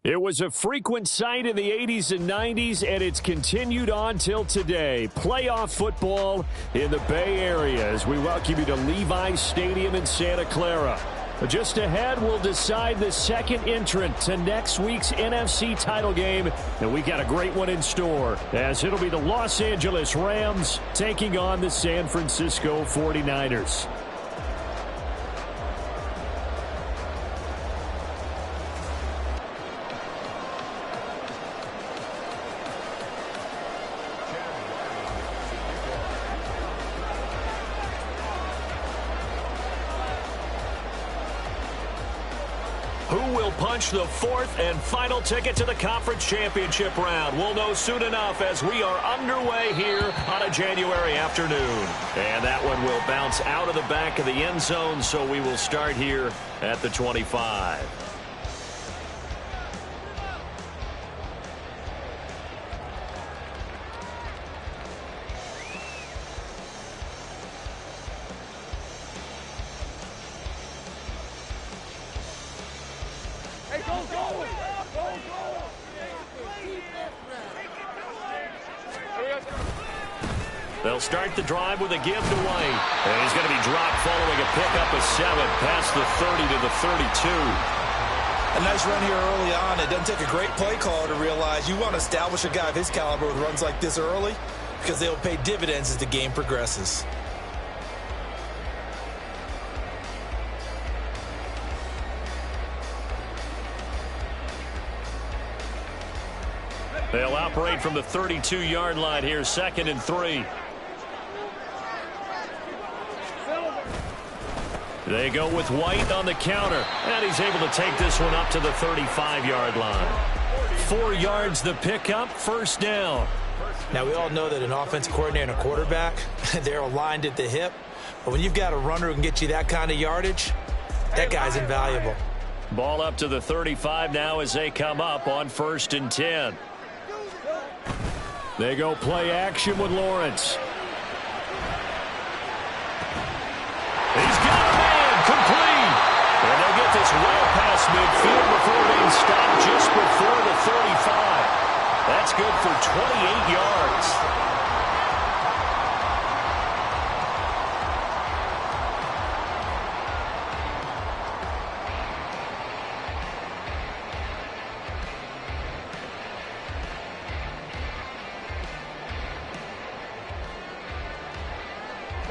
It was a frequent sight in the 80s and 90s, and it's continued on till today. Playoff football in the Bay Area as we welcome you to Levi's Stadium in Santa Clara. Just ahead, we'll decide the second entrant to next week's NFC title game, and we got a great one in store, as it'll be the Los Angeles Rams taking on the San Francisco 49ers. Punch the fourth and final ticket to the conference championship round. We'll know soon enough as we are underway here on a January afternoon. And that one will bounce out of the back of the end zone, so we will start here at the 25. They'll start the drive with a give to White. And he's going to be dropped following a pickup of 7 past the 30 to the 32. A nice run here early on. It doesn't take a great play caller to realize you want to establish a guy of his caliber with runs like this early because they'll pay dividends as the game progresses. They'll operate from the 32-yard line here, 2nd and 3. They go with White on the counter, and he's able to take this one up to the 35-yard line. 4 yards the pickup, first down. Now, we all know that an offensive coordinator and a quarterback, they're aligned at the hip. But when you've got a runner who can get you that kind of yardage, that guy's invaluable. Ball up to the 35 now as they come up on 1st and 10. They go play action with Lawrence. He's got a man, complete. And they'll get this well past midfield before being stopped just before the 35. That's good for 28 yards.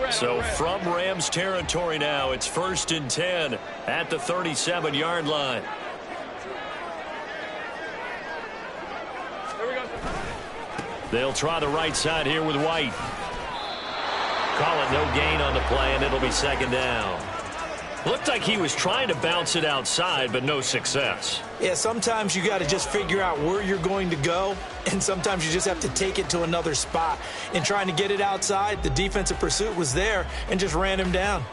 So from Rams territory now, it's 1st and 10 at the 37-yard line. They'll try the right side here with White. Call it no gain on the play, and it'll be 2nd down. Looked like he was trying to bounce it outside, but no success. Yeah, sometimes you got to just figure out where you're going to go, and sometimes you just have to take it to another spot. In trying to get it outside, the defensive pursuit was there and just ran him down.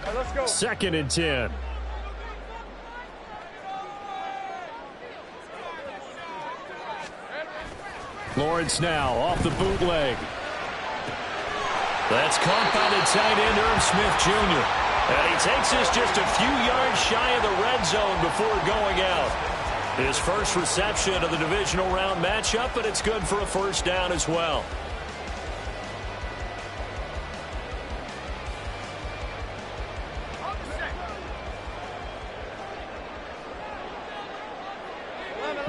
All right, let's go. 2nd and 10. Lawrence now off the bootleg. That's caught by the tight end, Irv Smith Jr. And he takes this just a few yards shy of the red zone before going out. His first reception of the divisional round matchup, but it's good for a first down as well.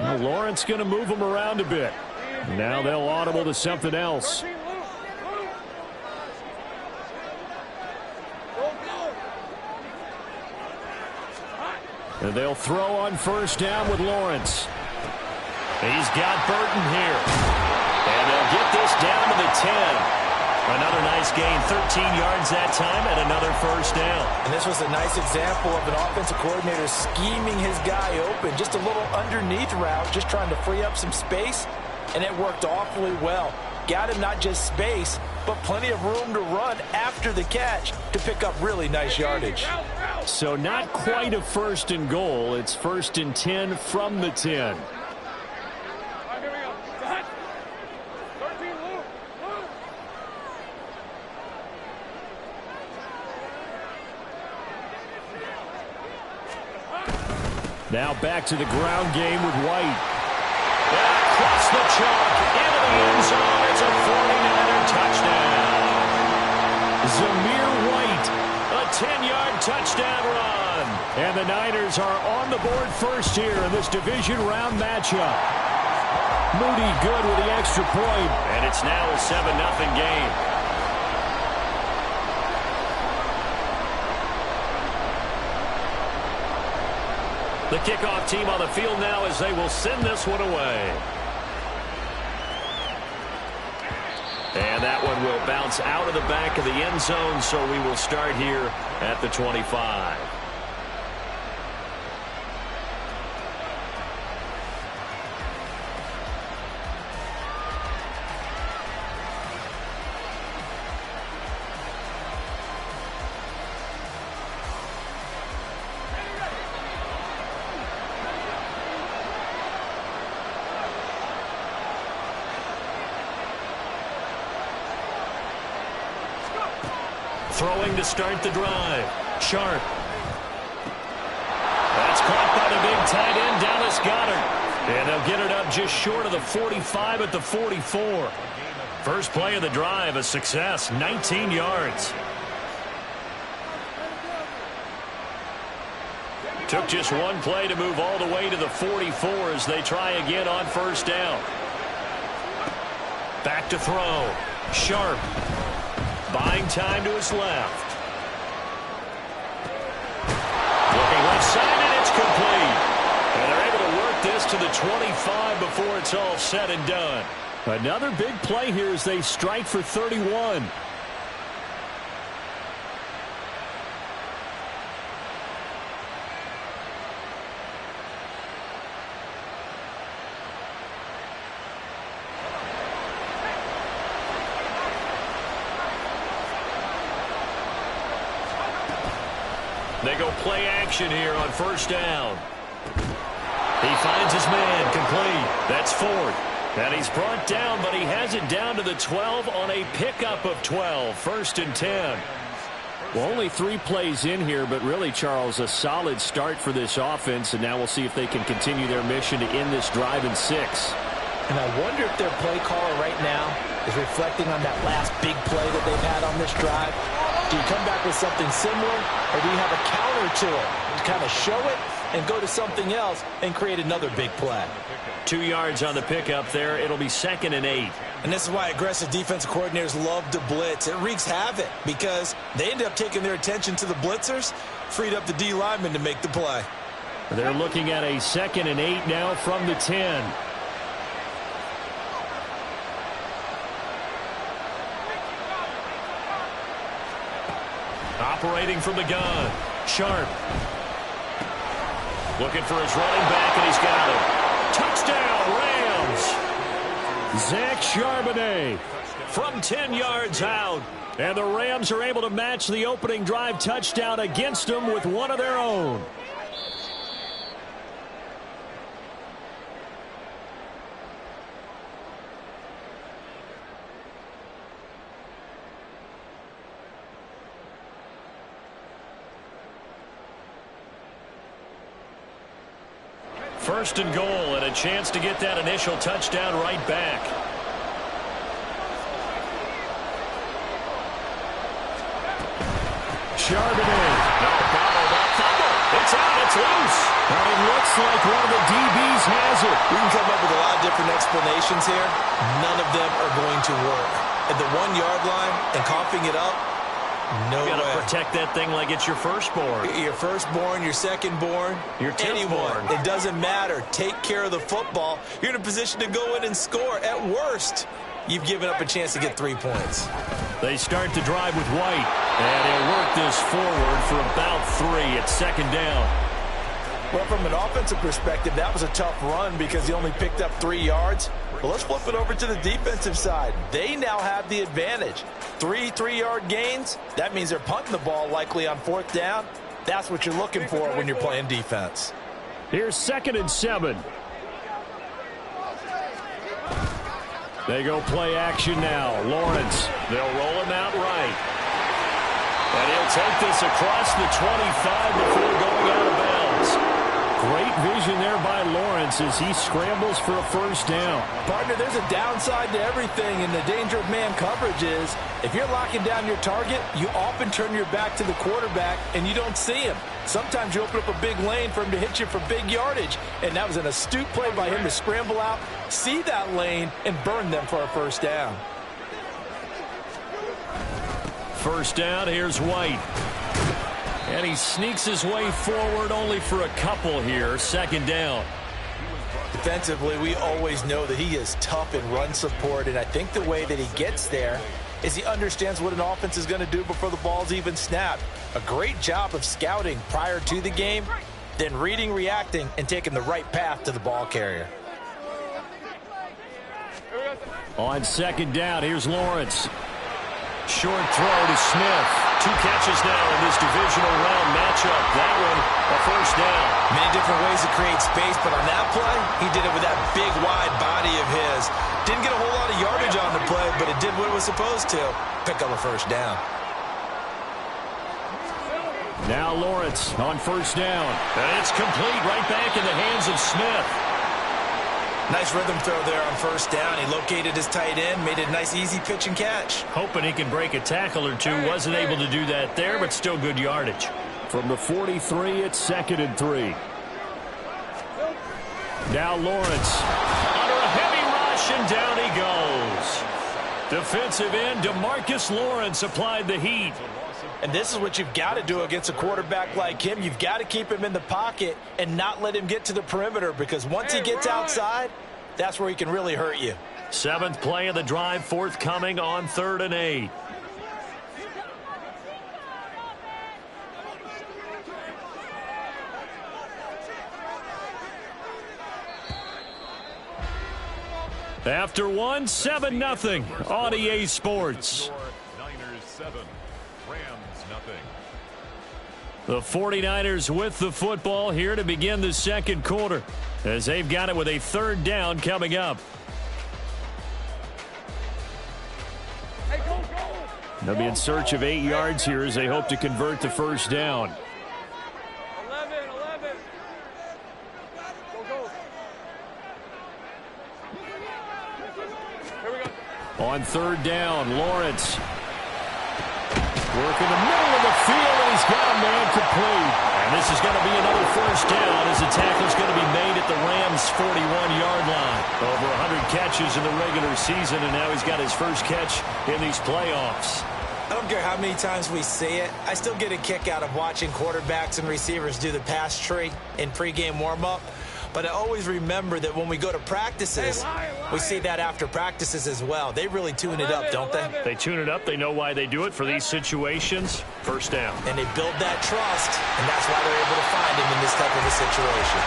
Now Lawrence going to move him around a bit. Now they'll audible to something else. And they'll throw on 1st down with Lawrence. He's got Burton here. And they'll get this down to the 10. Another nice gain, 13 yards that time, and another first down. And this was a nice example of an offensive coordinator scheming his guy open. Just a little underneath route, just trying to free up some space, and it worked awfully well. Got him not just space, but plenty of room to run after the catch to pick up really nice yardage. So not quite a 1st and goal. It's 1st and 10 from the 10. Now back to the ground game with White. Across the chalk, into the end zone. It's a 49er touchdown. Zamir White, a 10-yard touchdown run. And the Niners are on the board first here in this division round matchup. Moody good with the extra point. And it's now a 7-0 game. The kickoff team on the field now as they will send this one away. And that one will bounce out of the back of the end zone, so we will start here at the 25. Throwing to start the drive. Sharp. That's caught by the big tight end, Dallas Goedert. And they'll get it up just short of the 45 at the 44. First play of the drive, a success, 19 yards. Took just one play to move all the way to the 44 as they try again on first down. Back to throw. Sharp. Buying time to his left. Looking left side, and it's complete. And they're able to work this to the 25 before it's all said and done. Another big play here as they strike for 31. They go play action here on first down. He finds his man complete. That's fourth. And he's brought down, but he has it down to the 12 on a pickup of 12. First and 10. Well, only 3 plays in here, but really, Charles, a solid start for this offense. And now we'll see if they can continue their mission to end this drive in 6. And I wonder if their play caller right now is reflecting on that last big play that they've had on this drive. Do you come back with something similar, or do you have a counter to it to kind of show it and go to something else and create another big play? 2 yards on the pickup there. It'll be 2nd and 8. And this is why aggressive defensive coordinators love to blitz. It wreaks havoc because they end up taking their attention to the blitzers, freed up the D lineman to make the play. They're looking at a 2nd and 8 now from the 10. Operating from the gun. Sharp. Looking for his running back, and he's got it. Touchdown, Rams. Zach Charbonnet from 10 yards out. And the Rams are able to match the opening drive touchdown against them with one of their own. First and goal, and a chance to get that initial touchdown right back. Charbonnet. No, bottled up. Fumble. It's out. It's loose. And it looks like one of the DBs has it. We can come up with a lot of different explanations here. None of them are going to work. At the 1-yard line and coughing it up, no way. You got to protect that thing like it's your firstborn. Your firstborn, your secondborn, your anyone. It doesn't matter. Take care of the football. You're in a position to go in and score. At worst, you've given up a chance to get 3 points. They start to drive with White. And he'll work this forward for about 3 at 2nd down. Well, from an offensive perspective, that was a tough run because he only picked up 3 yards. Well, let's flip it over to the defensive side. They now have the advantage. 3 3-yard gains. That means they're punting the ball likely on 4th down. That's what you're looking for when you're playing defense. Here's 2nd and 7. They go play action now. Lawrence. They'll roll him out right. And he'll take this across the 25 before going out of bounds. Great vision there by Lawrence as he scrambles for a first down. Partner, there's a downside to everything, and the danger of man coverage is if you're locking down your target, you often turn your back to the quarterback and you don't see him. Sometimes you open up a big lane for him to hit you for big yardage, and that was an astute play by him to scramble out, see that lane, and burn them for a first down. First down, here's White. And he sneaks his way forward only for a couple here. Second down. Defensively, we always know that he is tough in run support, and I think the way that he gets there is he understands what an offense is going to do before the ball's even snapped. A great job of scouting prior to the game, then reading, reacting, and taking the right path to the ball carrier. On second down, here's Lawrence. Short throw to Smith. 2 catches now in this divisional round matchup. That one, a first down. Many different ways to create space, but on that play, he did it with that big, wide body of his. Didn't get a whole lot of yardage on the play, but it did what it was supposed to. Pick up a first down. Now Lawrence on first down. And it's complete right back in the hands of Smith. Nice rhythm throw there on first down. He located his tight end, made it a nice easy pitch and catch. Hoping he can break a tackle or two. Wasn't able to do that there, but still good yardage. From the 43, it's 2nd and 3. Now Lawrence under a heavy rush, and down he goes. Defensive end DeMarcus Lawrence applied the heat. And this is what you've got to do against a quarterback like him. You've got to keep him in the pocket and not let him get to the perimeter, because once he gets outside, that's where he can really hurt you. 7th play of the drive forthcoming on 3rd and 8. After one, 7-0 on EA Sports. Niners 7, Rams nothing. The 49ers with the football here to begin the second quarter, as they've got it with a 3rd down coming up. They'll be in search of 8 yards here as they hope to convert the first down. 11. Go. Here we go. On 3rd down, Lawrence. Work in the middle of the field, and he's got a man complete. And this is going to be another first down as the tackle's going to be made at the Rams' 41-yard line. Over 100 catches in the regular season, and now he's got his first catch in these playoffs. I don't care how many times we see it. I still get a kick out of watching quarterbacks and receivers do the pass tree in pregame warm-up. But I always remember that when we go to practices, we see that after practices as well. They really tune it up, don't they? They tune it up. They know why they do it for these situations. First down. And they build that trust, and that's why they're able to find him in this type of a situation.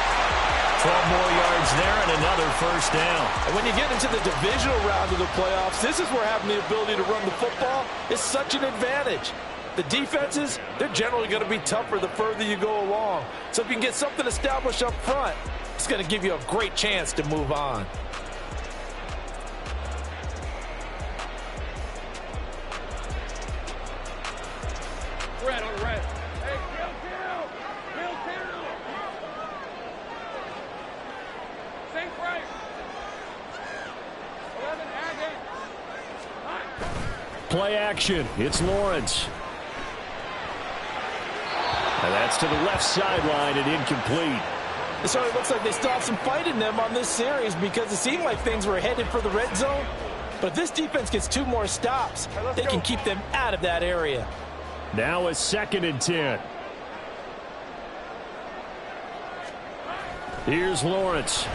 12 more yards there and another first down. And when you get into the divisional round of the playoffs, this is where having the ability to run the football is such an advantage. The defenses, they're generally going to be tougher the further you go along. So if you can get something established up front, it's going to give you a great chance to move on. Red on the red. Hey, kill. Same right. 11, Play action. It's Lawrence. And that's to the left sideline and incomplete. It certainly looks like they still have some fight in them on this series, because it seemed like things were headed for the red zone. But if this defense gets 2 more stops, they can keep them out of that area. Now a 2nd and 10. Here's Lawrence.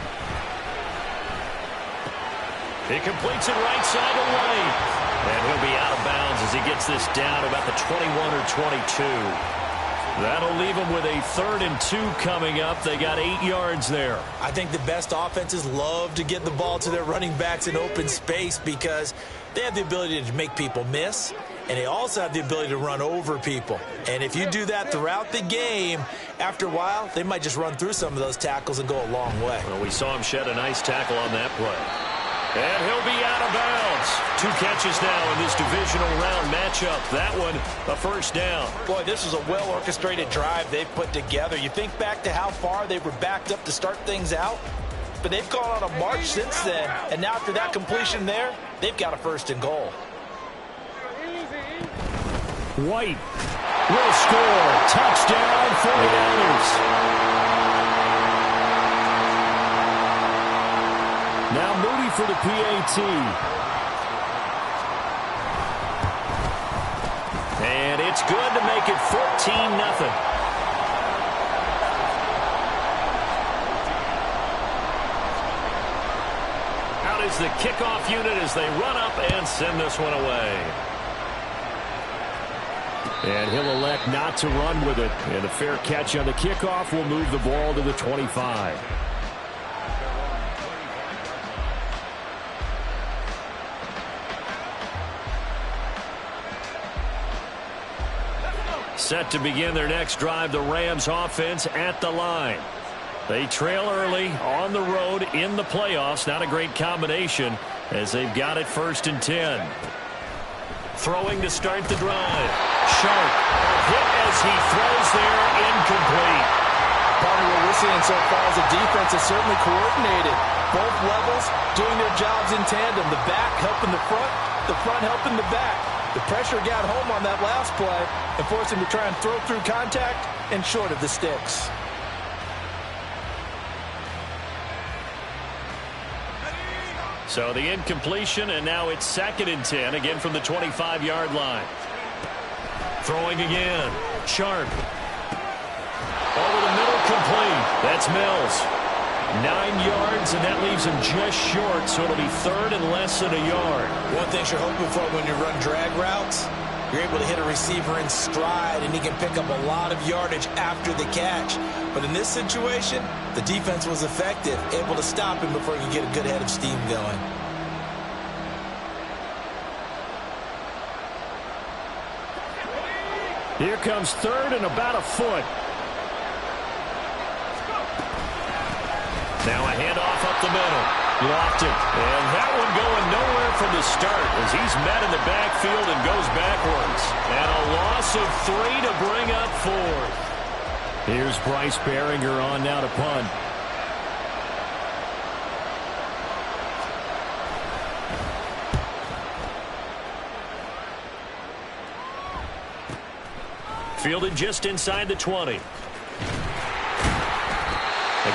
He completes it right side of lane. And he'll be out of bounds as he gets this down about the 21 or 22. That'll leave them with a 3rd and 2 coming up. They got 8 yards there. I think the best offenses love to get the ball to their running backs in open space, because they have the ability to make people miss, and they also have the ability to run over people. And if you do that throughout the game, after a while, they might just run through some of those tackles and go a long way. Well, we saw him shed a nice tackle on that play. And he'll be out of bounds. 2 catches now in this divisional round matchup. That one, a first down. Boy, this was a well-orchestrated drive they've put together. You think back to how far they were backed up to start things out, but they've gone on a march since then. And now after that completion there, they've got a first and goal. White will score. Touchdown, 49ers. Now Moody for the PAT. And it's good to make it 14-0. Out is the kickoff unit as they run up and send this one away. And he'll elect not to run with it. And a fair catch on the kickoff will move the ball to the 25. Set to begin their next drive, the Rams offense at the line. They trail early on the road in the playoffs. Not a great combination as they've got it 1st and 10. Throwing to start the drive. Sharp, a hit as he throws there, incomplete. Partner, what we're seeing so far is the defense is certainly coordinated. Both levels doing their jobs in tandem. The back helping the front helping the back. The pressure got home on that last play and forced him to try and throw through contact and short of the sticks. So the incompletion, and now it's 2nd and 10, again from the 25-yard line. Throwing again. Sharp. Over the middle, complete. That's Mills. 9 yards, and that leaves him just short, so it'll be 3rd and less than a yard. One thing you're hoping for when you run drag routes, you're able to hit a receiver in stride, and he can pick up a lot of yardage after the catch. But in this situation, the defense was effective, able to stop him before he could get a good head of steam going. Here comes 3rd and about a foot. Now a handoff up the middle. Lofted. And that one going nowhere from the start as he's met in the backfield and goes backwards. And a loss of 3 to bring up 4. Here's Bryce Behringer on now to punt. Fielded just inside the 20.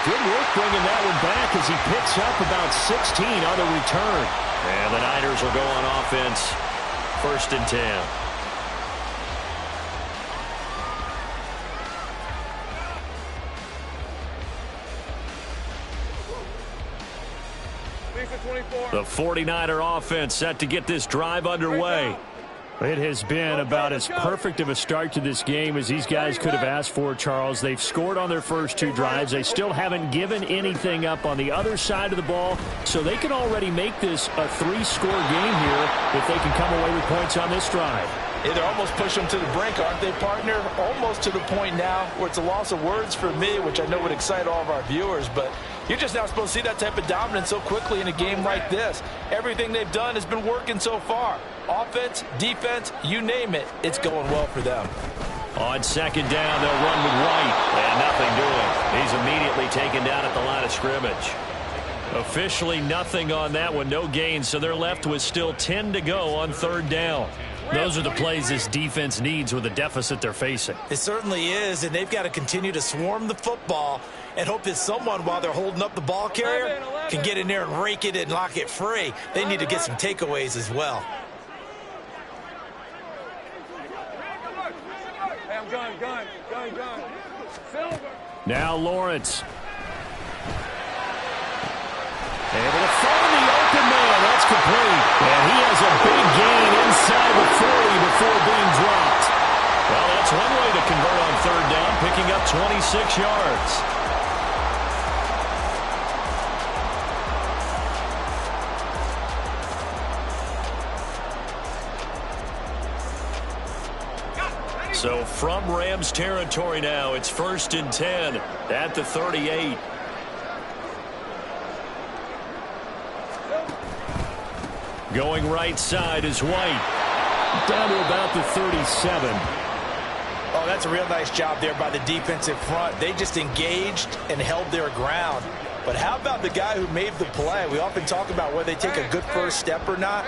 Good work bringing that one back as he picks up about 16 on the return. And the Niners will go on offense. 1st and 10. The 49er offense set to get this drive underway. It has been about as perfect of a start to this game as these guys could have asked for, Charles. They've scored on their first 2 drives. They still haven't given anything up on the other side of the ball, so they can already make this a 3-score game here if they can come away with points on this drive. Yeah, they're almost pushing them to the brink, aren't they, partner? Almost to the point now where it's a loss of words for me, which I know would excite all of our viewers, but you're just not supposed to see that type of dominance so quickly in a game like this. Everything they've done has been working so far. Offense, defense, you name it, it's going well for them. On 2nd down, they'll run with White, and nothing doing. He's immediately taken down at the line of scrimmage. Officially nothing on that one, no gain, so they're left with still 10 to go on 3rd down. Those are the plays this defense needs with the deficit they're facing. It certainly is, and they've got to continue to swarm the football and hope that someone, while they're holding up the ball carrier, can get in there and rake it and lock it free. They need to get some takeaways as well. Now Lawrence. Able to find the open man. That's complete. And he has a big gain inside the 40 before being dropped. Well, that's one way to convert on 3rd down, picking up 26 yards. So from Rams territory now, it's 1st and 10 at the 38. Going right side is White. Down to about the 37. Oh, that's a real nice job there by the defensive front. They just engaged and held their ground. But how about the guy who made the play? We often talk about whether they take a good first step or not.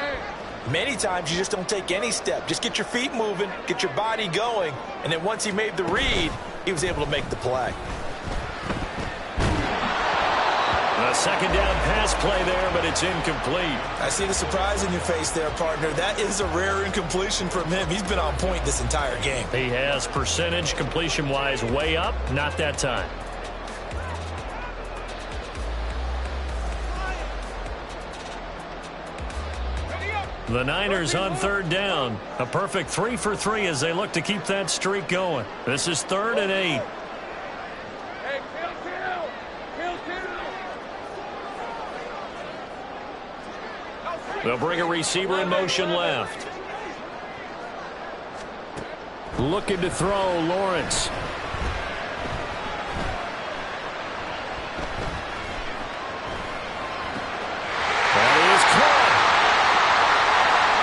Many times you just don't take any step. Just get your feet moving, get your body going, and then once he made the read, he was able to make the play. A second down pass play there, but it's incomplete. I see the surprise in your face there, partner. That is a rare incompletion from him. He's been on point this entire game. He has percentage completion-wise way up, not that time. The Niners on third down. A perfect 3 for 3 as they look to keep that streak going. This is 3rd and 8. They'll bring a receiver in motion left. Looking to throw, Lawrence. That is caught.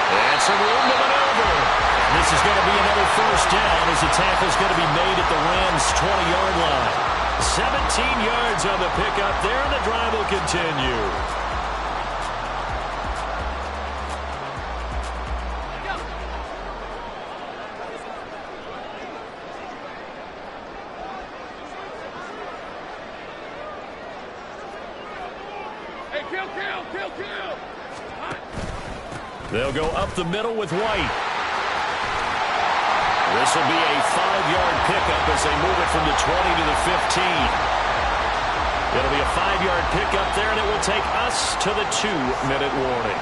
And some room to maneuver. This is going to be another first down as the tackle's going to be made at the Rams' 20-yard line. 17 yards on the pickup there, and the drive will continue. They'll go up the middle with White. This will be a 5-yard pickup as they move it from the 20 to the 15. It'll be a 5-yard pickup there, and it will take us to the 2-minute warning.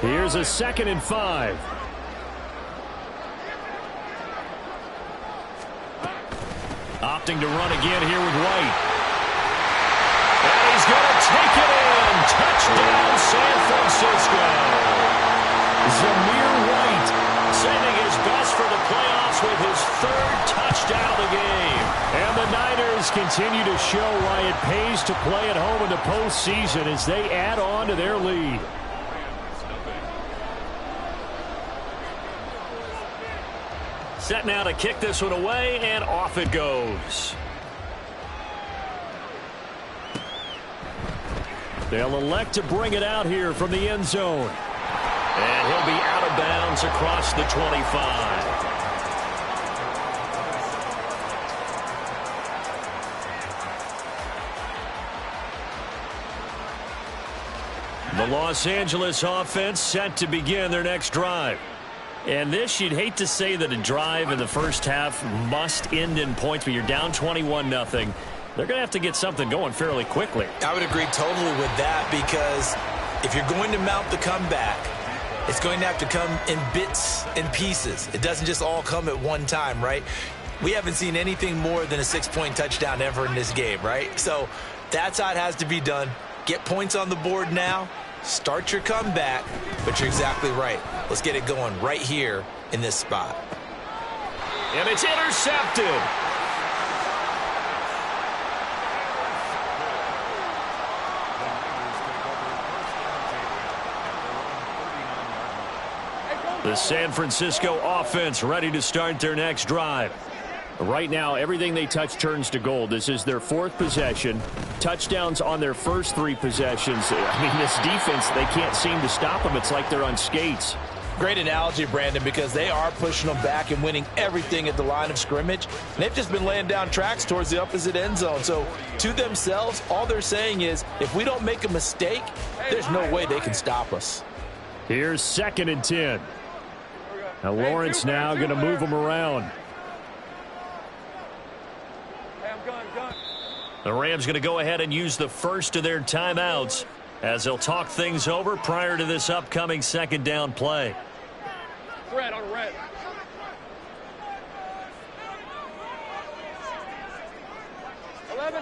Here's a 2nd and 5. Opting to run again here with White. And he's going to take it in. Touchdown, San Francisco. Zamir White saving his best for the playoffs with his 3rd touchdown of the game. And the Niners continue to show why it pays to play at home in the postseason as they add on to their lead. Set now to kick this one away, and off it goes. They'll elect to bring it out here from the end zone. And he'll be out of bounds across the 25. The Los Angeles offense set to begin their next drive. And this, you'd hate to say that a drive in the first half must end in points, but you're down 21-0. They're going to have to get something going fairly quickly. I would agree totally with that, because if you're going to mount the comeback, it's going to have to come in bits and pieces. It doesn't just all come at one time, right? We haven't seen anything more than a 6-point touchdown ever in this game, right? So that's how it has to be done. Get points on the board now. Start your comeback, but you're exactly right. Let's get it going right here in this spot. And it's intercepted. The San Francisco offense ready to start their next drive. Right now, everything they touch turns to gold. This is their 4th possession. Touchdowns on their first 3 possessions. I mean, this defense, they can't seem to stop them. It's like they're on skates. Great analogy, Brandon, because they are pushing them back and winning everything at the line of scrimmage. And they've just been laying down tracks towards the opposite end zone. So to themselves, all they're saying is, if we don't make a mistake, there's no way they can stop us. Here's 2nd and 10. Now Lawrence now going to move them around. The Rams going to go ahead and use the first of their timeouts as they'll talk things over prior to this upcoming 2nd down play. Red on red.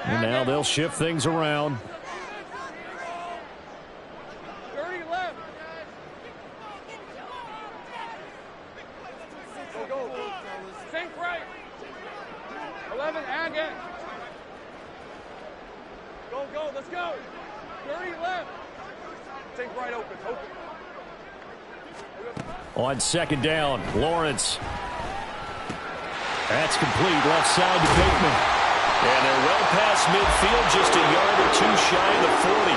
And now they'll shift things around. 30 left. 11, Agate. Go, go, let's go. 30 left. Take right open, open. On second down, Lawrence. That's complete, left side to Bateman. And they're well past midfield, just a yard or two shy of the 40.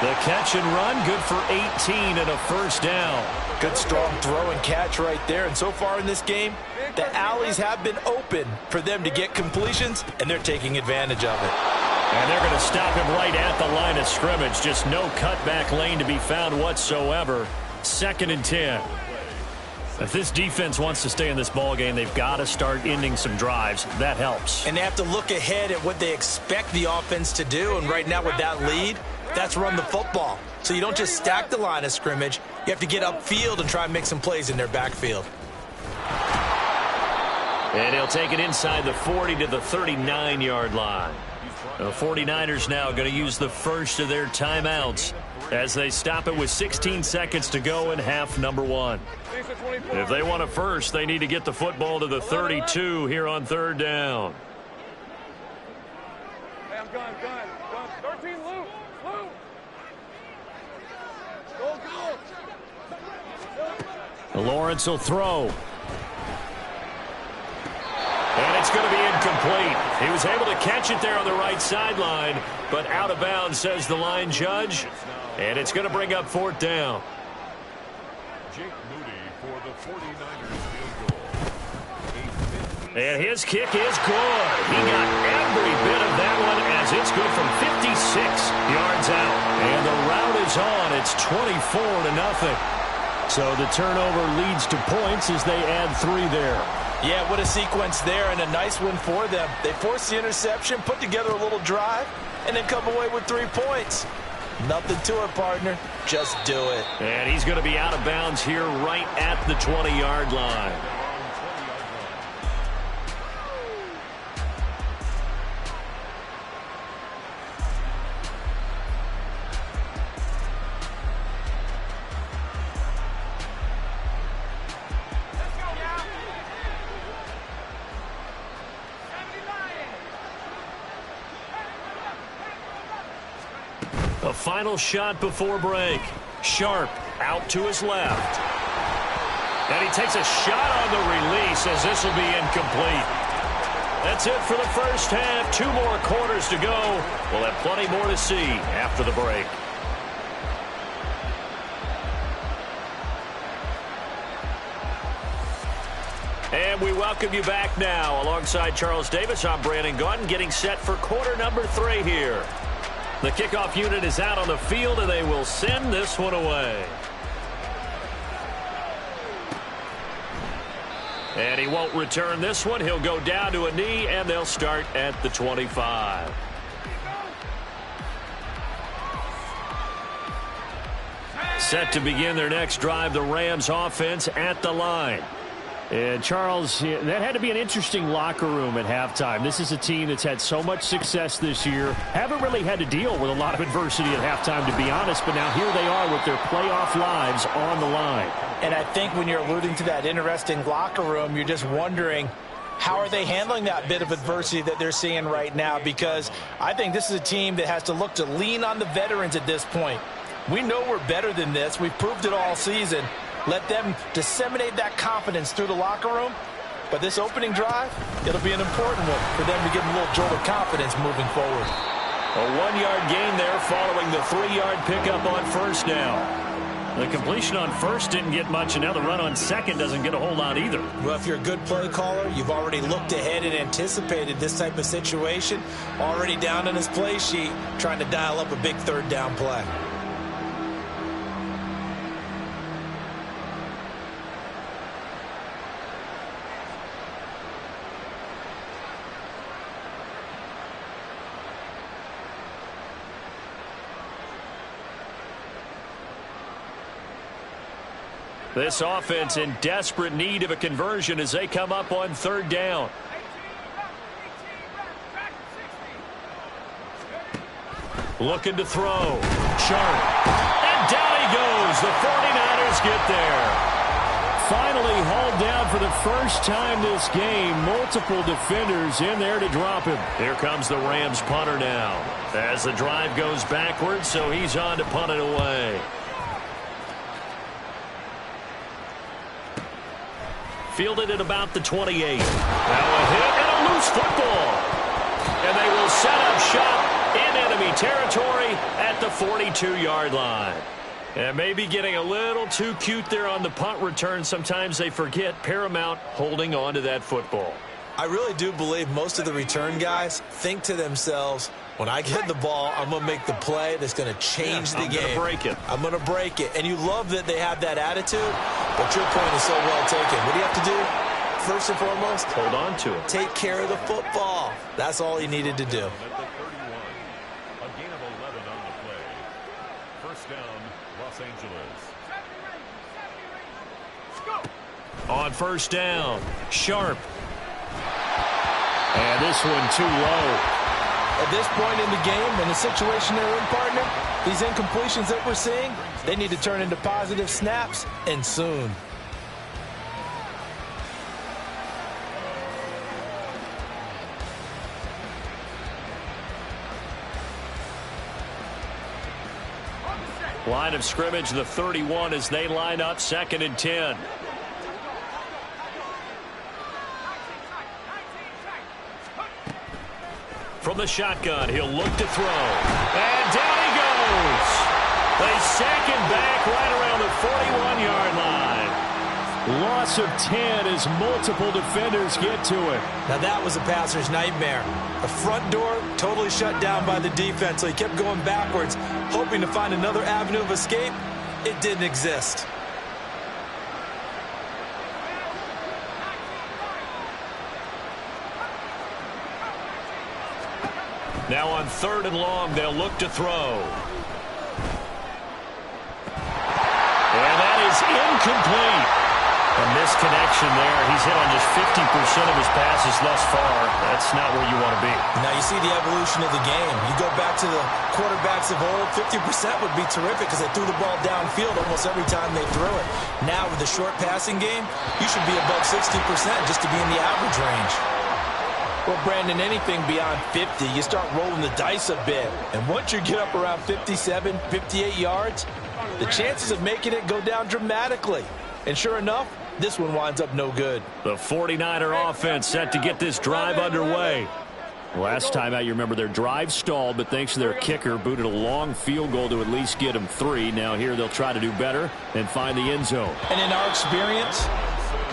The catch and run, good for 18 and a first down. Good strong throw and catch right there. And so far in this game, the alleys have been open for them to get completions, and they're taking advantage of it. And they're going to stop him right at the line of scrimmage. Just no cutback lane to be found whatsoever. 2nd and 10. If this defense wants to stay in this ball game, they've got to start ending some drives. That helps. And they have to look ahead at what they expect the offense to do. And right now with that lead, that's run the football. So you don't just stack the line of scrimmage. You have to get upfield and try and make some plays in their backfield. And he'll take it inside the 40 to the 39-yard line. The 49ers now going to use the first of their timeouts as they stop it with 16 seconds to go in half number 1. If they want a first, they need to get the football to the 32 here on 3rd down. Hey, I'm gun. 13, Luke. Go. Lawrence will throw. And it's going to be incomplete. He was able to catch it there on the right sideline, but out of bounds, says the line judge. And it's going to bring up 4th down. Jake Moody for the 49ers field goal. And his kick is good. He got every bit of that one as it's good from 56 yards out. And the route is on. It's 24-0. So the turnover leads to points as they add 3 there. Yeah, what a sequence there, and a nice win for them. They forced the interception, put together a little drive, and then come away with 3 points. Nothing to it, partner. Just do it. And he's going to be out of bounds here right at the 20-yard line. A final shot before break. Sharp out to his left. And he takes a shot on the release as this will be incomplete. That's it for the first half. 2 more quarters to go. We'll have plenty more to see after the break. And we welcome you back now. Alongside Charles Davis, I'm Brandon Gaudin, getting set for quarter number 3 here. The kickoff unit is out on the field, and they will send this one away. And he won't return this one. He'll go down to a knee, and they'll start at the 25. Set to begin their next drive, the Rams offense at the line. And, Charles, that had to be an interesting locker room at halftime. This is a team that's had so much success this year. Haven't really had to deal with a lot of adversity at halftime, to be honest. But now here they are with their playoff lives on the line. And I think when you're alluding to that interesting locker room, you're just wondering, how are they handling that bit of adversity that they're seeing right now? Because I think this is a team that has to look to lean on the veterans at this point. We know we're better than this. We've proved it all season. Let them disseminate that confidence through the locker room. But this opening drive, it'll be an important one for them to give them a little jolt of confidence moving forward. A 1-yard gain there following the 3-yard pickup on first down. The completion on first didn't get much, and now the run on second doesn't get a whole lot either. Well, if you're a good play caller, you've already looked ahead and anticipated this type of situation. Already down on his play sheet, trying to dial up a big 3rd down play. This offense in desperate need of a conversion as they come up on 3rd down. Looking to throw. Sharp. And down he goes. The 49ers get there. finally hauled down for the first time this game. Multiple defenders in there to drop him. Here comes the Rams punter now. As the drive goes backwards, so he's on to punt it away. Fielded at about the 28. Now a hit and a loose football. And they will set up shop in enemy territory at the 42-yard line. And maybe getting a little too cute there on the punt return. Sometimes they forget paramount holding on to that football. I really do believe most of the return guys think to themselves, when I get the ball, I'm going to make the play that's going to change the game. I'm going to break it. I'm going to break it. And you love that they have that attitude, but your point is so well taken. What do you have to do? First and foremost, hold on to it. Take care of the football. That's all he needed to do. A gain of 11 on the play. First down, Los Angeles. On first down, Sharp. And this one too low. At this point in the game, in the situation they're in, partner, these incompletions that we're seeing, they need to turn into positive snaps, and soon. Line of scrimmage, the 31 as they line up 2nd and 10. From the shotgun, he'll look to throw. And down he goes. They sack him back right around the 41-yard line. Loss of 10 as multiple defenders get to it. Now that was a passer's nightmare. The front door totally shut down by the defense, so he kept going backwards, hoping to find another avenue of escape. It didn't exist. Now on 3rd and long, they'll look to throw. And that is incomplete. A misconnection there. He's hit on just 50% of his passes thus far. That's not where you want to be. Now you see the evolution of the game. You go back to the quarterbacks of old, 50% would be terrific because they threw the ball downfield almost every time they threw it. Now with the short passing game, you should be above 60% just to be in the average range. Well, Brandon, anything beyond 50, you start rolling the dice a bit. And once you get up around 57, 58 yards, the chances of making it go down dramatically. And sure enough, this one winds up no good. The 49er offense set to get this drive underway. Last time out, you remember their drive stalled, but thanks to their kicker, booted a long field goal to at least get them 3. Now here they'll try to do better and find the end zone. And in our experience,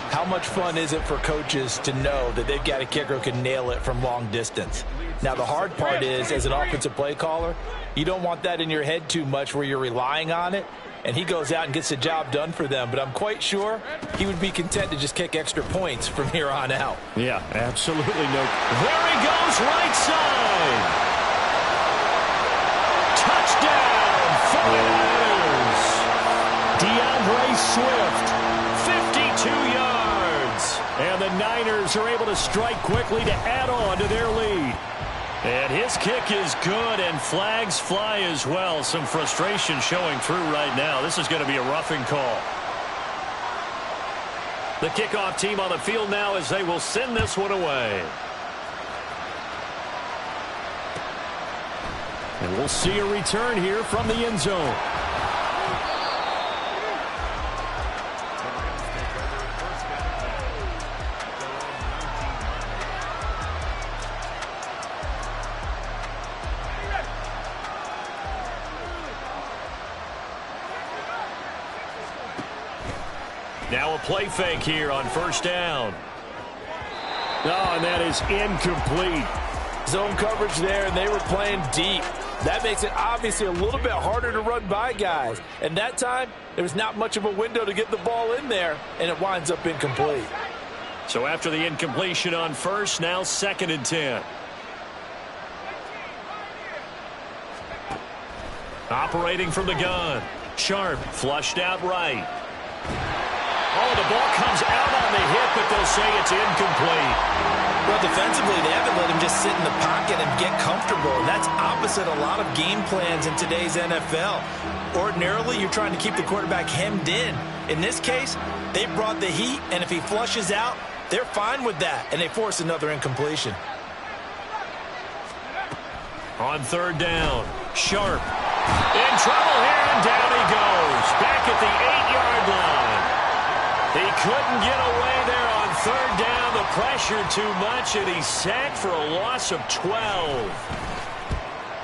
how much fun is it for coaches to know that they've got a kicker who can nail it from long distance? Now, the hard part is, as an offensive play caller, you don't want that in your head too much where you're relying on it, and he goes out and gets the job done for them. But I'm quite sure he would be content to just kick extra points from here on out. Yeah, absolutely no. There he goes, right side. Touchdown, 49ers. DeAndre Swift, 52 yards. And the Niners are able to strike quickly to add on to their lead. And his kick is good, and flags fly as well. Some frustration showing through right now. This is going to be a roughing call. The kickoff team on the field now as they will send this one away. And we'll see a return here from the end zone. Now a play fake here on first down. Oh, and that is incomplete. Zone coverage there, and they were playing deep. That makes it obviously a little bit harder to run by guys. And that time, there was not much of a window to get the ball in there, and it winds up incomplete. So after the incompletion on first, now 2nd and 10. Operating from the gun. Sharp, flushed out right. Oh, the ball comes out on the hit, but they'll say it's incomplete. Well, But defensively, they haven't let him just sit in the pocket and get comfortable. And that's opposite a lot of game plans in today's NFL. Ordinarily, you're trying to keep the quarterback hemmed in. In this case, they brought the heat, and if he flushes out, they're fine with that, and they force another incompletion. On third down, Sharp. In trouble here, and down he goes. Back at the 8-yard line. He couldn't get away there on third down. The pressure too much, and he's sacked for a loss of 12.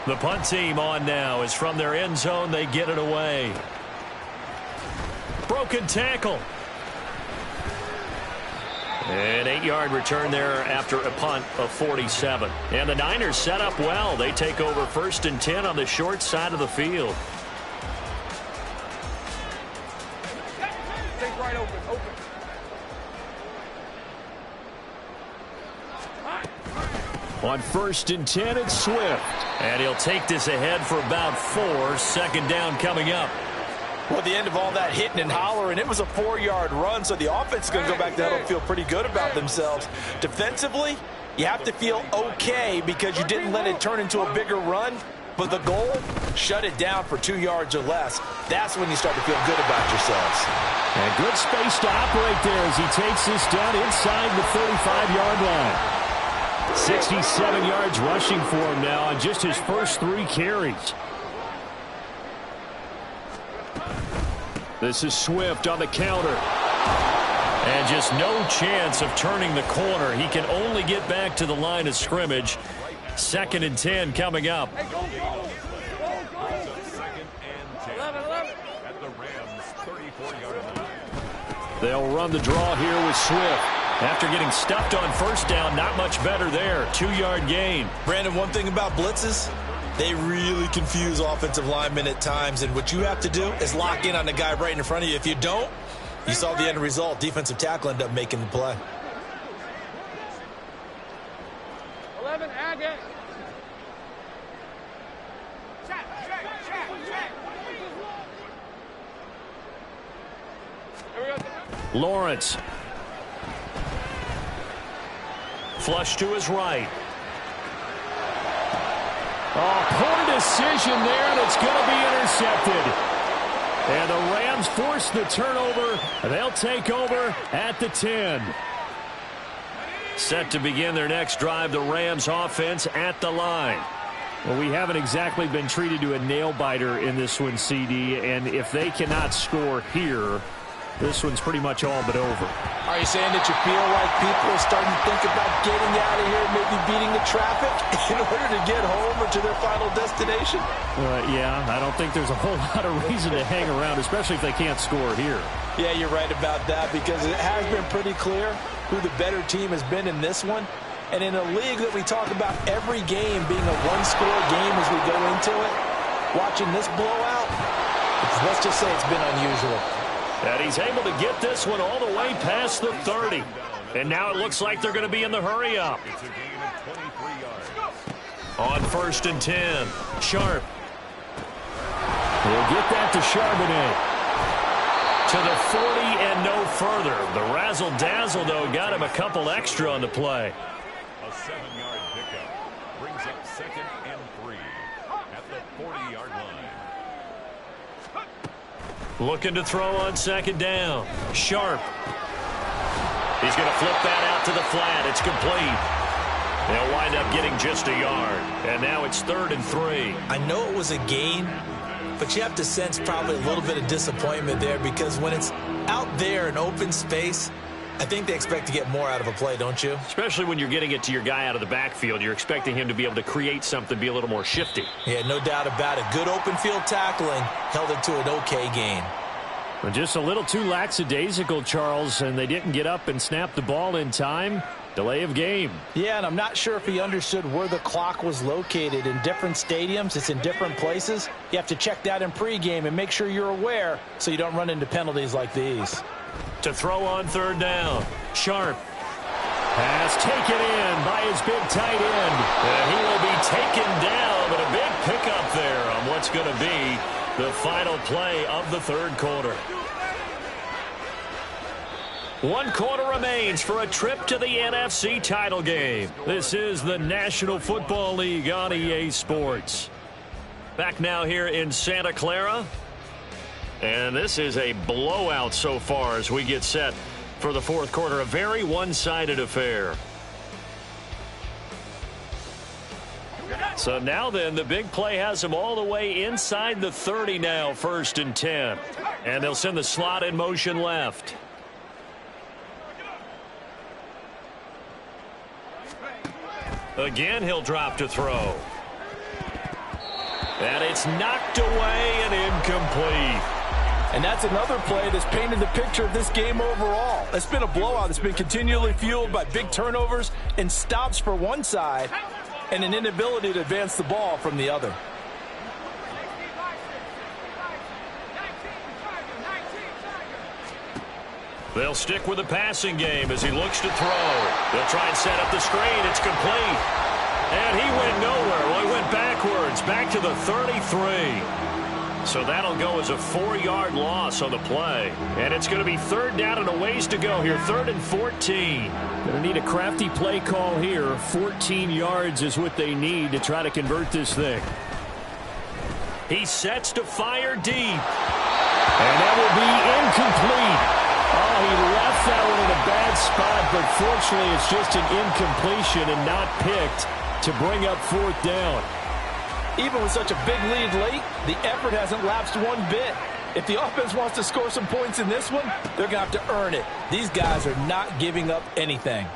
The punt team on now is from their end zone. They get it away. Broken tackle. An 8-yard return there after a punt of 47. And the Niners set up well. They take over 1st and 10 on the short side of the field. Take right open. On 1st and 10, it's Swift. And he'll take this ahead for about 4. 2nd down coming up. Well, at the end of all that hitting and hollering, it was a 4-yard run, so the offense is going to go back there and feel pretty good about themselves. Defensively, you have to feel okay because you didn't let it turn into a bigger run, but the goal, shut it down for 2 yards or less. That's when you start to feel good about yourselves. And good space to operate there as he takes this down inside the 35-yard line. 67 yards rushing for him now on just his first 3 carries. This is Swift on the counter. And just no chance of turning the corner. He can only get back to the line of scrimmage. 2nd and 10 coming up. Hey, go. 2nd and 10. 11. At the Rams' 34-yard line. They'll run the draw here with Swift. After getting stuffed on 1st down, not much better there. 2-yard gain. Brandon, one thing about blitzes, they really confuse offensive linemen at times, and what you have to do is lock in on the guy right in front of you. If you don't, you saw the end result. Defensive tackle ended up making the play. 11, Agate. Lawrence. Flush to his right. Oh, poor decision there, and it's going to be intercepted. And the Rams force the turnover. They'll take over at the 10. Set to begin their next drive, the Rams offense at the line. Well, we haven't exactly been treated to a nail-biter in this one, CD, and if they cannot score here, this one's pretty much all but over. Are you saying that you feel like people are starting to think about getting out of here, maybe beating the traffic in order to get home or to their final destination? Yeah, I don't think there's a whole lot of reason to hang around, especially if they can't score here. Yeah, you're right about that because it has been pretty clear who the better team has been in this one. And in a league that we talk about every game being a one-score game as we go into it, watching this blowout, let's just say it's been unusual. And he's able to get this one all the way past the 30. And now it looks like they're going to be in the hurry-up. It's a gain of 23 yards. On 1st and 10, Sharp. He'll get that to Charbonnet. To the 40 and no further. The razzle-dazzle, though, got him a couple extra on the play. A 7-yard pickup brings up 2nd and 3 at the 40-yard line. Looking to throw on 2nd down. Sharp. He's going to flip that out to the flat. It's complete. They'll wind up getting just a yard. And now it's 3rd and 3. I know it was a gain, but you have to sense probably a little bit of disappointment there because when it's out there in open space, I think they expect to get more out of a play, don't you? Especially when you're getting it to your guy out of the backfield. You're expecting him to be able to create something, be a little more shifty. Yeah, no doubt about it. Good open field tackling held it to an okay gain. But just a little too lackadaisical, Charles, and they didn't get up and snap the ball in time. Delay of game. Yeah, and I'm not sure if he understood where the clock was located. In different stadiums, it's in different places. You have to check that in pregame and make sure you're aware so you don't run into penalties like these. To throw on 3rd down. Sharp. Pass taken in by his big tight end. And he will be taken down, but a big pickup there on what's going to be the final play of the 3rd quarter. 1 quarter remains for a trip to the NFC title game. This is the National Football League on EA Sports. Back now here in Santa Clara. And this is a blowout so far as we get set for the fourth quarter. A very one-sided affair. So now then, the big play has them all the way inside the 30 now, 1st and 10. And they'll send the slot in motion left. Again, he'll drop to throw. And it's knocked away and incomplete. And that's another play that's painted the picture of this game overall. It's been a blowout. It's been continually fueled by big turnovers and stops for one side and an inability to advance the ball from the other. They'll stick with the passing game as he looks to throw. They'll try and set up the screen. It's complete. And he went nowhere. Well, he went backwards, back to the 33. So that'll go as a 4-yard loss on the play. And it's going to be 3rd down and a ways to go here. 3rd and 14. Going to need a crafty play call here. 14 yards is what they need to try to convert this thing. He sets to fire deep. And that will be incomplete. Oh, he left that one in a bad spot, but fortunately it's just an incompletion and not picked to bring up 4th down. Even with such a big lead late, the effort hasn't lapsed one bit. If the offense wants to score some points in this one, they're going to have to earn it. These guys are not giving up anything.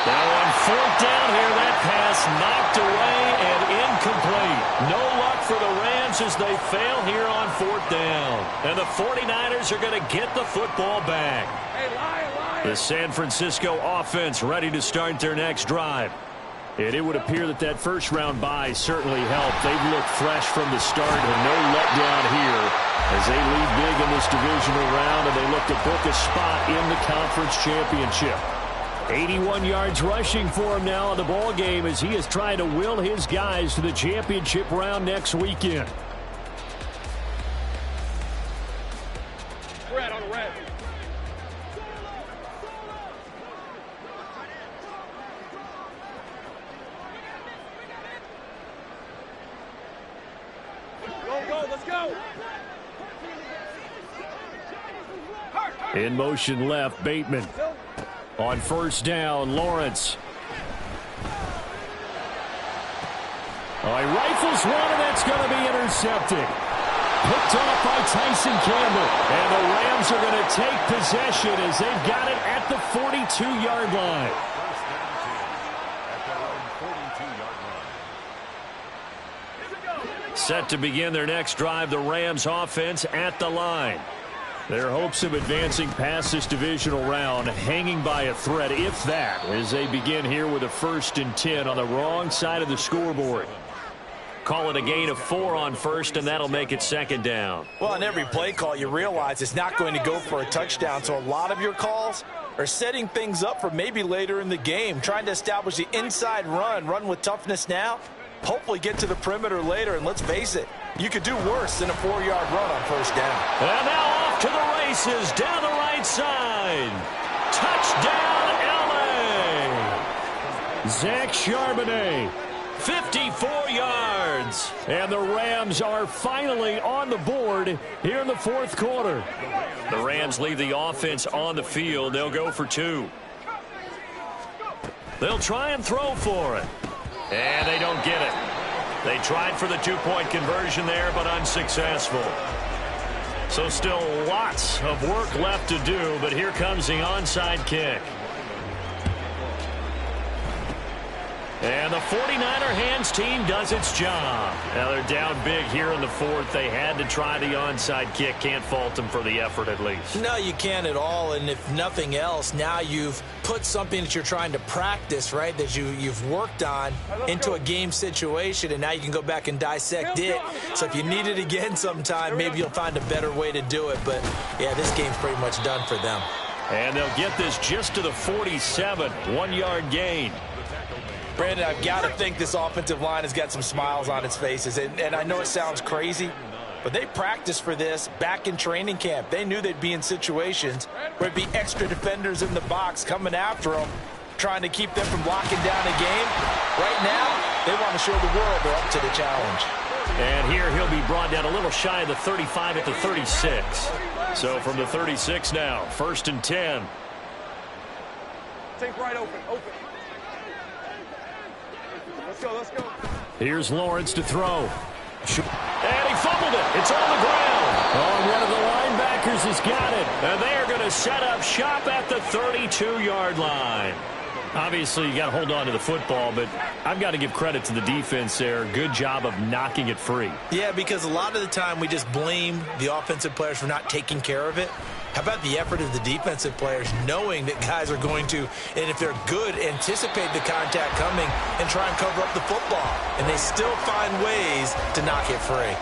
Now on 4th down here, that pass knocked away and incomplete. No luck for the Rams as they fail here on 4th down. And the 49ers are going to get the football back. The San Francisco offense ready to start their next drive. And it would appear that that first-round bye certainly helped. They've looked fresh from the start and no letdown here as they lead big in this divisional round and they look to book a spot in the conference championship. 81 yards rushing for him now in the ball game as he is trying to will his guys to the championship round next weekend. Red on red. Go, let's go. In motion left, Bateman. On 1st down, Lawrence. Oh, he rifles one, and that's going to be intercepted. Picked off by Tyson Campbell. And the Rams are going to take possession as they've got it at the 42-yard line. Set to begin their next drive, the Rams offense at the line. Their hopes of advancing past this divisional round hanging by a thread, if that, as they begin here with a 1st and 10 on the wrong side of the scoreboard. Call it a gain of 4 on 1st, and that'll make it 2nd down. Well, on every play call, you realize it's not going to go for a touchdown, so a lot of your calls are setting things up for maybe later in the game, trying to establish the inside run with toughness now, hopefully get to the perimeter later, and let's face it, you could do worse than a 4-yard run on 1st down. And now off to the races down the right side. Touchdown, LA. Zach Charbonnet, 54 yards. And the Rams are finally on the board here in the 4th quarter. The Rams leave the offense on the field. They'll go for 2. They'll try and throw for it. And they don't get it. They tried for the 2-point conversion there, but unsuccessful. So still lots of work left to do, but here comes the onside kick. And the 49er hands team does its job. Now they're down big here in the 4th. They had to try the onside kick. Can't fault them for the effort at least. No, you can't at all. And if nothing else, now you've put something that you're trying to practice, right, that you've worked on into a game situation, and now you can go back and dissect it. So if you need it again sometime, maybe you'll find a better way to do it. But, yeah, this game's pretty much done for them. And they'll get this just to the 47, 1-yard gain. Brandon, I've got to think this offensive line has got some smiles on its faces. And I know it sounds crazy, But they practiced for this back in training camp. They knew they'd be in situations where there'd be extra defenders in the box coming after them, trying to keep them from locking down a game. Right now, they want to show the world they're up to the challenge. And here he'll be brought down a little shy of the 35 at the 36. So from the 36 now, 1st and 10. Take right open. Let's go, let's go. Here's Lawrence to throw. And he fumbled it. It's on the ground. Oh, one of the linebackers has got it. And they are going to set up shop at the 32-yard line. Obviously, you got to hold on to the football, but I've got to give credit to the defense there. Good job of knocking it free. Yeah, because a lot of the time we just blame the offensive players for not taking care of it. How about the effort of the defensive players knowing that guys are going to, and if they're good, anticipate the contact coming and try and cover up the football. And they still find ways to knock it free.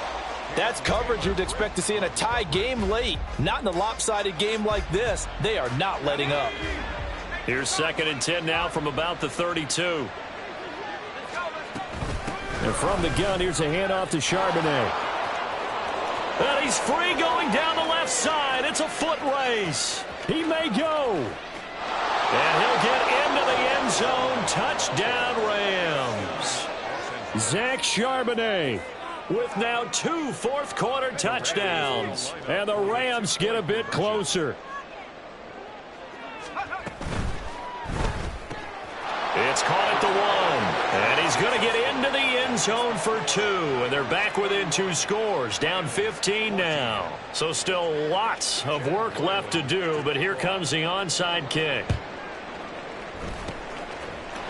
That's coverage you'd expect to see in a tie game late. Not in a lopsided game like this. They are not letting up. Here's 2nd and 10 now from about the 32. And from the gun, here's a handoff to Charbonnet. And he's free going down the left side. It's a foot race. He may go. And he'll get into the end zone. Touchdown, Rams. Zach Charbonnet with now 2 fourth-quarter touchdowns. And the Rams get a bit closer. It's caught at the 1, and he's going to get into the end zone for 2, and they're back within 2 scores, down 15 now. So still lots of work left to do, but here comes the onside kick.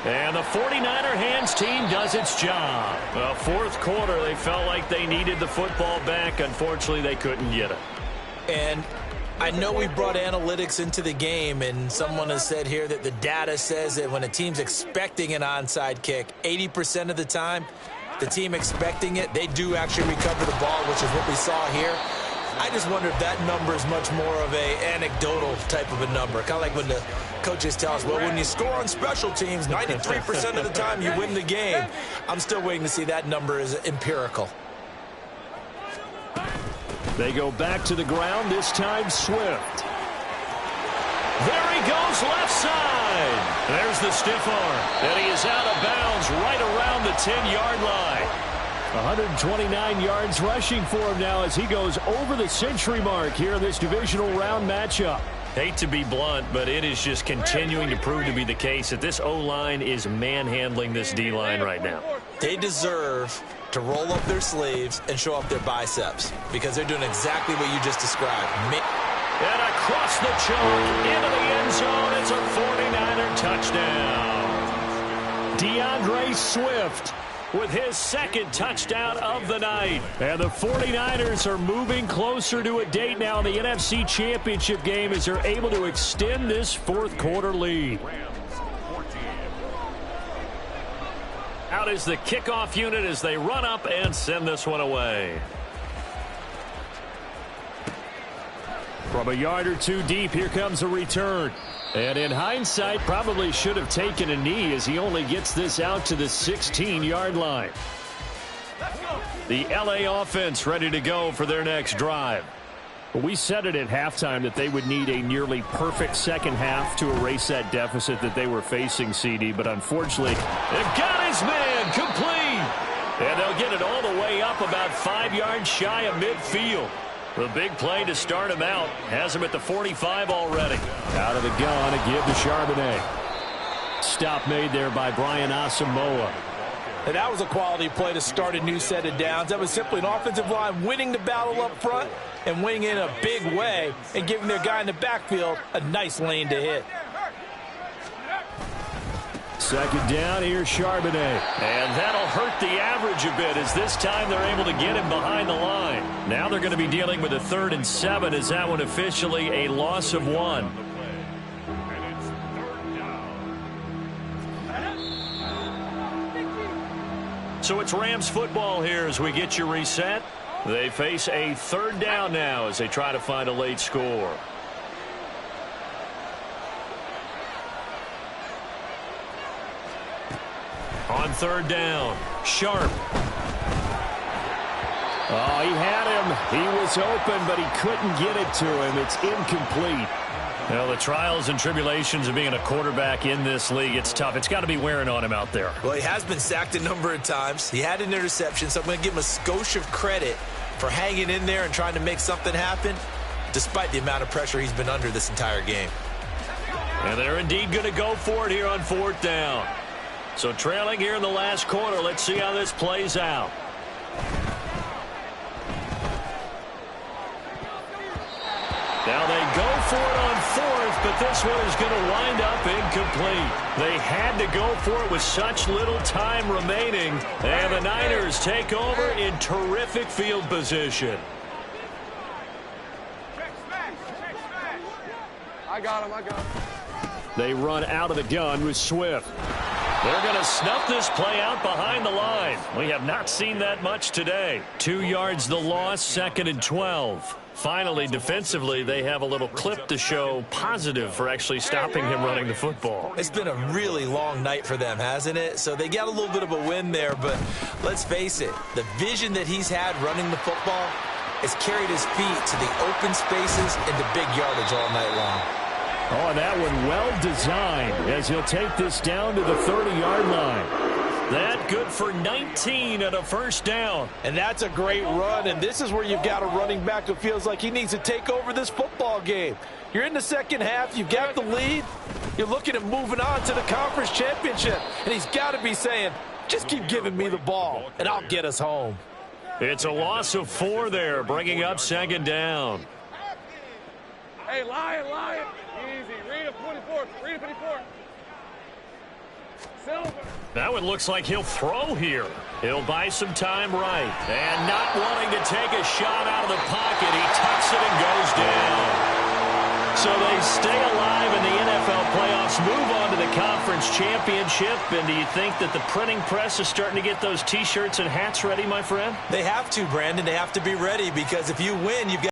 And the 49er hands team does its job. Well, 4th quarter, they felt like they needed the football back. Unfortunately, they couldn't get it. And I know we brought analytics into the game, and someone has said here that the data says that when a team's expecting an onside kick, 80% of the time, the team expecting it, they do actually recover the ball, which is what we saw here. I just wonder if that number is much more of a anecdotal type of a number. Kind of like when the coaches tell us, well, when you score on special teams, 93% of the time you win the game. I'm still waiting to see that number is empirical. They go back to the ground, this time Swift. There he goes, left side. There's the stiff arm. And he is out of bounds right around the 10-yard line. 129 yards rushing for him now as he goes over the century mark here in this divisional round matchup. Hate to be blunt, but it is just continuing to prove to be the case that this O-line is manhandling this D-line right now. They deserve to roll up their sleeves and show up their biceps because they're doing exactly what you just described. And across the chalk into the end zone, it's a 49er touchdown. DeAndre Swift with his 2nd touchdown of the night. And the 49ers are moving closer to a date now in the NFC Championship game as they're able to extend this 4th quarter lead. Out is the kickoff unit as they run up and send this one away. From a yard or 2 deep, here comes a return. And in hindsight, probably should have taken a knee as he only gets this out to the 16-yard line. The LA offense ready to go for their next drive. We said it at halftime that they would need a nearly perfect second half to erase that deficit that they were facing, CD. But unfortunately, they've got his man complete. And they'll get it all the way up about 5 yards shy of midfield. The big play to start him out has him at the 45 already. Out of the gun, a give to Charbonnet. Stop made there by Brian Asamoah. And that was a quality play to start a new set of downs. That was simply an offensive line winning the battle up front and winning in a big way and giving their guy in the backfield a nice lane to hit. 2nd down, here's Charbonnet. And that'll hurt the average a bit as this time they're able to get him behind the line. Now they're going to be dealing with a 3rd and 7 as that one officially a loss of 1. So it's Rams football here as we get you reset. They face a 3rd down now as they try to find a late score. On 3rd down, Sharp. Oh, he had him. He was open, but he couldn't get it to him. It's incomplete. Well, the trials and tribulations of being a quarterback in this league, it's tough. It's got to be wearing on him out there. Well, he has been sacked a number of times. He had an interception, so I'm going to give him a skosh of credit for hanging in there and trying to make something happen, despite the amount of pressure he's been under this entire game. And they're indeed going to go for it here on 4th down. So trailing here in the last quarter, let's see how this plays out. Now they go for it on 4th, but this one is going to wind up incomplete. They had to go for it with such little time remaining, and the Niners take over in terrific field position. I got him. They run out of the gun with Swift. They're going to snuff this play out behind the line. We have not seen that much today. 2 yards the loss, 2nd and 12. Finally, defensively, they have a little clip to show positive for actually stopping him running the football. It's been a really long night for them, hasn't it? So they got a little bit of a win there, but let's face it, the vision that he's had running the football has carried his feet to the open spaces and the big yardage all night long. Oh, and that one well designed as he'll take this down to the 30-yard line. That good for 19 at a 1st down. And that's a great run, and this is where you've got a running back who feels like he needs to take over this football game. You're in the second half, you've got the lead, you're looking at moving on to the conference championship, and he's got to be saying, just keep giving me the ball, and I'll get us home. It's a loss of 4 there, bringing up 2nd down. Hey, Lion. Easy. Read him 24. Read him 24. Silver. That one looks like he'll throw here. He'll buy some time right. And not wanting to take a shot out of the pocket, he tucks it and goes down. So they stay alive in the NFL playoffs, move on to the conference championship. And do you think that the printing press is starting to get those T-shirts and hats ready, my friend? They have to, Brandon. They have to be ready because if you win, you've got